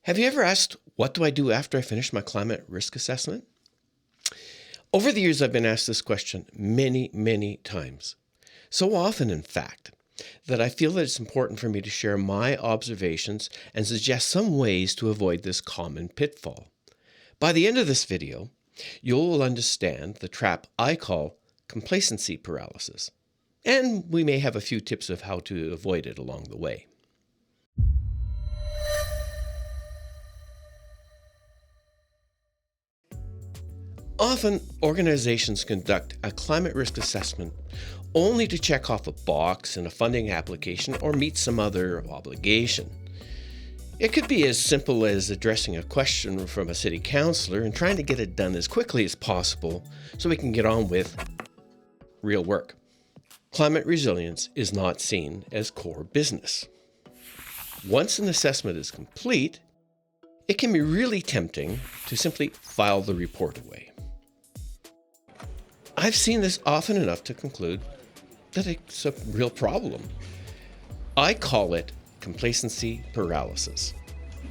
Have you ever asked, what do I do after I finish my climate risk assessment? Over the years, I've been asked this question many, many times. So often, in fact, that I feel that it's important for me to share my observations and suggest some ways to avoid this common pitfall. By the end of this video, you'll understand the trap I call complacency paralysis, and we may have a few tips of how to avoid it along the way. Often, organizations conduct a climate risk assessment only to check off a box in a funding application or meet some other obligation. It could be as simple as addressing a question from a city councillor and trying to get it done as quickly as possible so we can get on with real work. Climate resilience is not seen as core business. Once an assessment is complete, it can be really tempting to simply file the report away. I've seen this often enough to conclude that it's a real problem. I call it complacency paralysis.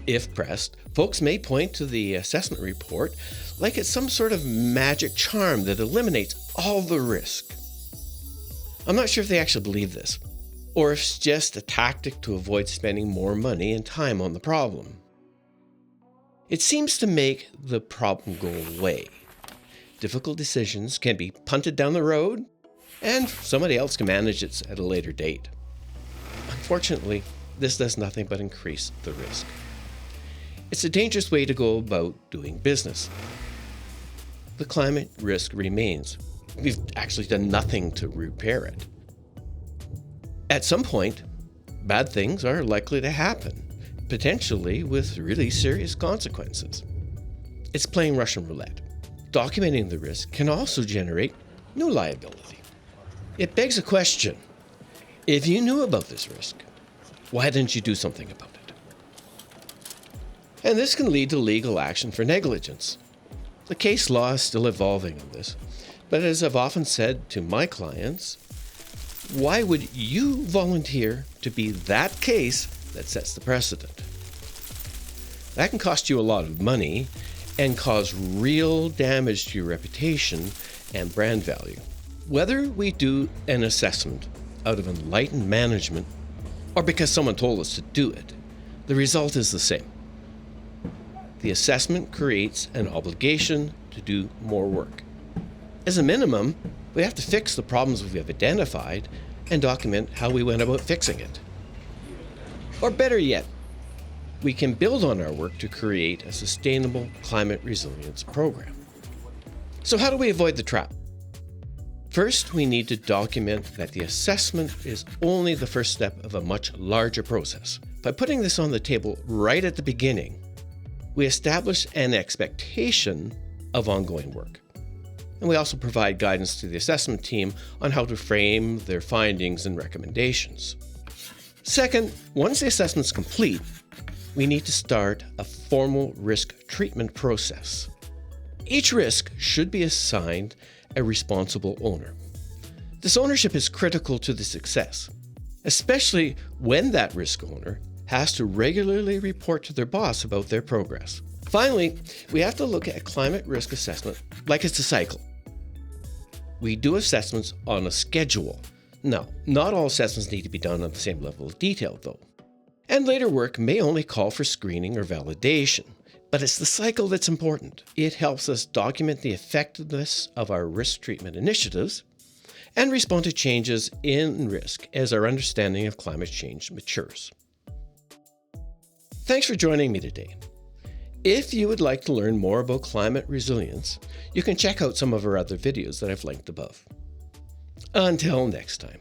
If pressed, folks may point to the assessment report like it's some sort of magic charm that eliminates all the risk. I'm not sure if they actually believe this, or if it's just a tactic to avoid spending more money and time on the problem. It seems to make the problem go away. Difficult decisions can be punted down the road, and somebody else can manage it at a later date. Unfortunately, this does nothing but increase the risk. It's a dangerous way to go about doing business. The climate risk remains. We've actually done nothing to repair it. At some point, bad things are likely to happen, potentially with really serious consequences. It's playing Russian roulette. Documenting the risk can also generate new liability. It begs a question. If you knew about this risk, why didn't you do something about it? And this can lead to legal action for negligence. The case law is still evolving on this, but as I've often said to my clients, why would you volunteer to be that case that sets the precedent? That can cost you a lot of money and cause real damage to your reputation and brand value. Whether we do an assessment out of enlightened management or because someone told us to do it, the result is the same. The assessment creates an obligation to do more work. As a minimum, we have to fix the problems we have identified and document how we went about fixing it. Or better yet, we can build on our work to create a sustainable climate resilience program. So how do we avoid the trap? First, we need to document that the assessment is only the first step of a much larger process. By putting this on the table right at the beginning, we establish an expectation of ongoing work. And we also provide guidance to the assessment team on how to frame their findings and recommendations. Second, once the assessment is complete, we need to start a formal risk treatment process. Each risk should be assigned a responsible owner. This ownership is critical to the success, especially when that risk owner has to regularly report to their boss about their progress. Finally, we have to look at a climate risk assessment like it's a cycle. We do assessments on a schedule. Now, not all assessments need to be done on the same level of detail, though. And later work may only call for screening or validation. But it's the cycle that's important. It helps us document the effectiveness of our risk treatment initiatives and respond to changes in risk as our understanding of climate change matures. Thanks for joining me today. If you would like to learn more about climate resilience, you can check out some of our other videos that I've linked above. Until next time.